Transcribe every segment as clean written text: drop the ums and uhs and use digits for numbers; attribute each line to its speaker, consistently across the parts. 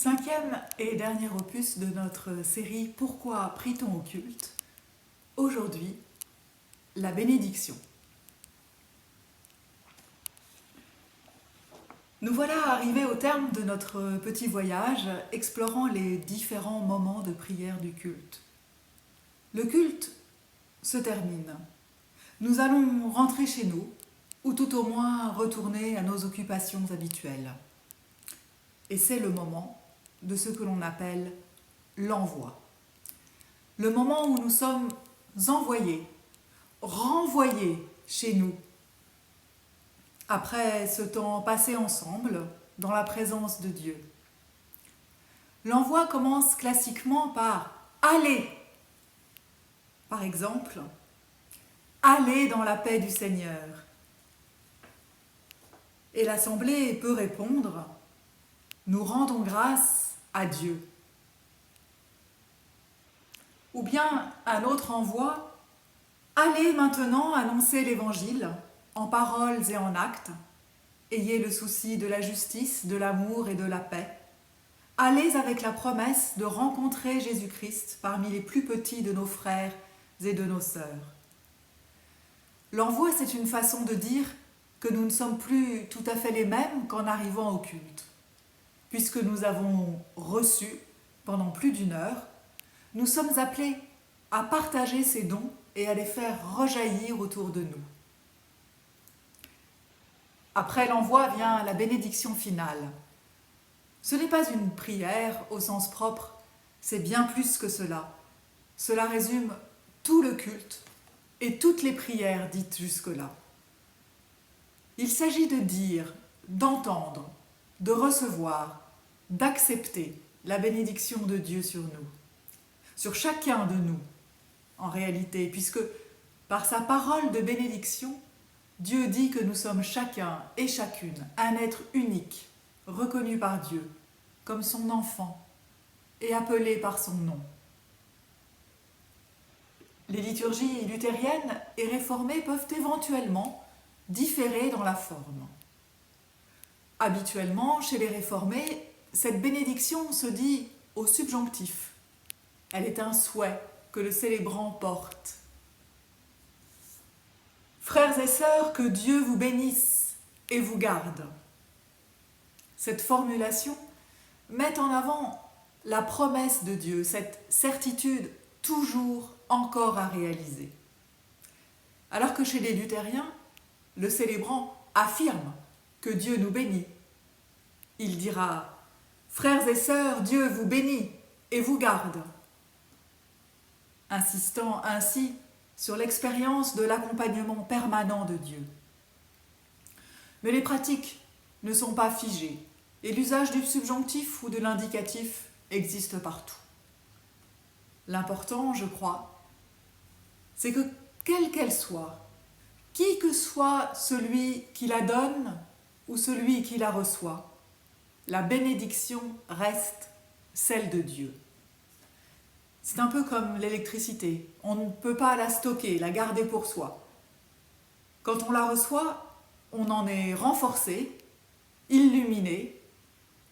Speaker 1: Cinquième et dernier opus de notre série Pourquoi prie-t-on au culte? Aujourd'hui, la bénédiction. Nous voilà arrivés au terme de notre petit voyage, explorant les différents moments de prière du culte. Le culte se termine. Nous allons rentrer chez nous, ou tout au moins retourner à nos occupations habituelles. Et c'est le moment de ce que l'on appelle l'envoi. Le moment où nous sommes envoyés, renvoyés chez nous, après ce temps passé ensemble dans la présence de Dieu. L'envoi commence classiquement par « Allez ». Par exemple, « Allez dans la paix du Seigneur ». Et l'Assemblée peut répondre « Nous rendons grâce à Dieu ». Ou bien un autre envoi « Allez maintenant annoncer l'Évangile en paroles et en actes. Ayez le souci de la justice, de l'amour et de la paix. Allez avec la promesse de rencontrer Jésus-Christ parmi les plus petits de nos frères et de nos sœurs. » L'envoi, c'est une façon de dire que nous ne sommes plus tout à fait les mêmes qu'en arrivant au culte. Puisque nous avons reçu, pendant plus d'une heure, nous sommes appelés à partager ces dons et à les faire rejaillir autour de nous. Après l'envoi vient la bénédiction finale. Ce n'est pas une prière au sens propre, c'est bien plus que cela. Cela résume tout le culte et toutes les prières dites jusque-là. Il s'agit de dire, d'entendre, de recevoir, d'accepter la bénédiction de Dieu sur nous, sur chacun de nous, en réalité, puisque par sa parole de bénédiction, Dieu dit que nous sommes chacun et chacune un être unique, reconnu par Dieu, comme son enfant, et appelé par son nom. Les liturgies luthériennes et réformées peuvent éventuellement différer dans la forme. Habituellement, chez les réformés, cette bénédiction se dit au subjonctif. Elle est un souhait que le célébrant porte. Frères et sœurs, que Dieu vous bénisse et vous garde. Cette formulation met en avant la promesse de Dieu, cette certitude toujours encore à réaliser. Alors que chez les luthériens, le célébrant affirme que Dieu nous bénit. Il dira « Frères et sœurs, Dieu vous bénit et vous garde », insistant ainsi sur l'expérience de l'accompagnement permanent de Dieu. Mais les pratiques ne sont pas figées et l'usage du subjonctif ou de l'indicatif existe partout. L'important, je crois, c'est que, quelle qu'elle soit, qui que soit celui qui la donne ou celui qui la reçoit, la bénédiction reste celle de Dieu. C'est un peu comme l'électricité. On ne peut pas la stocker, la garder pour soi. Quand on la reçoit, on en est renforcé, illuminé,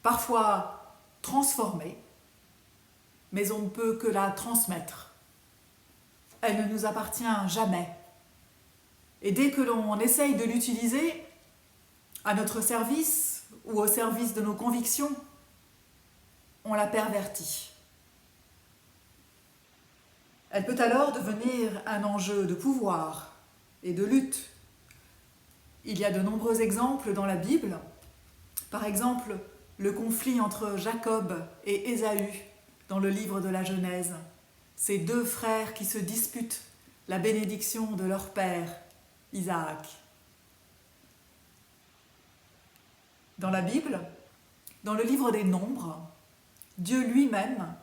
Speaker 1: parfois transformé, mais on ne peut que la transmettre. Elle ne nous appartient jamais. Et dès que l'on essaye de l'utiliser à notre service ou au service de nos convictions, on la pervertit. Elle peut alors devenir un enjeu de pouvoir et de lutte. Il y a de nombreux exemples dans la Bible. Par exemple, le conflit entre Jacob et Ésaü dans le livre de la Genèse. Ces deux frères qui se disputent la bénédiction de leur père, Isaac. Dans la Bible, dans le livre des Nombres, Dieu lui-même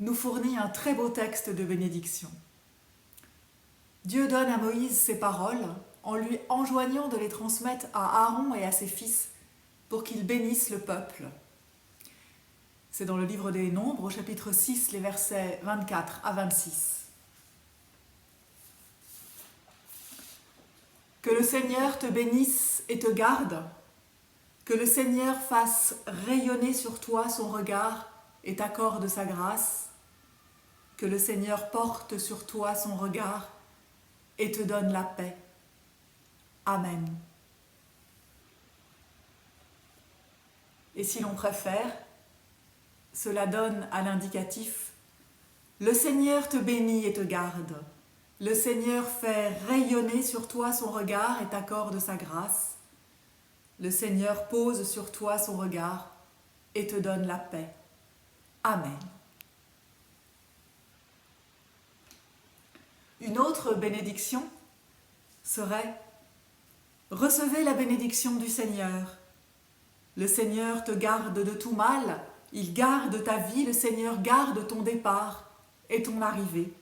Speaker 1: nous fournit un très beau texte de bénédiction. Dieu donne à Moïse ses paroles en lui enjoignant de les transmettre à Aaron et à ses fils pour qu'ils bénissent le peuple. C'est dans le livre des Nombres, au chapitre 6, les versets 24 à 26. Que le Seigneur te bénisse et te garde, que le Seigneur fasse rayonner sur toi son regard et t'accorde sa grâce, que le Seigneur porte sur toi son regard et te donne la paix. Amen. Et si l'on préfère, cela donne à l'indicatif: le Seigneur te bénit et te garde. Le Seigneur fait rayonner sur toi son regard et t'accorde sa grâce. Le Seigneur pose sur toi son regard et te donne la paix. Amen. Une autre bénédiction serait: recevez la bénédiction du Seigneur. Le Seigneur te garde de tout mal, il garde ta vie, le Seigneur garde ton départ et ton arrivée,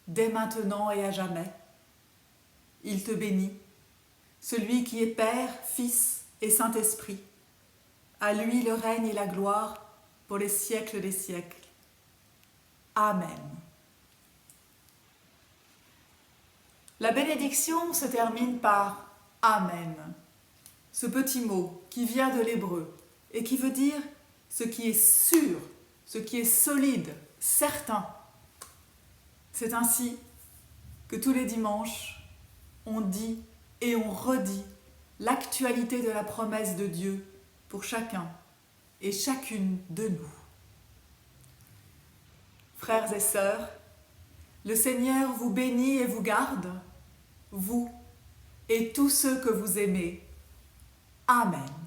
Speaker 1: dès maintenant et à jamais. Il te bénit, celui qui est Père, Fils et Saint-Esprit. À lui le règne et la gloire pour les siècles des siècles. Amen. La bénédiction se termine par Amen. Ce petit mot qui vient de l'hébreu et qui veut dire ce qui est sûr, ce qui est solide, certain. C'est ainsi que tous les dimanches, on dit et on redit l'actualité de la promesse de Dieu pour chacun et chacune de nous. Frères et sœurs, le Seigneur vous bénit et vous garde, vous et tous ceux que vous aimez. Amen.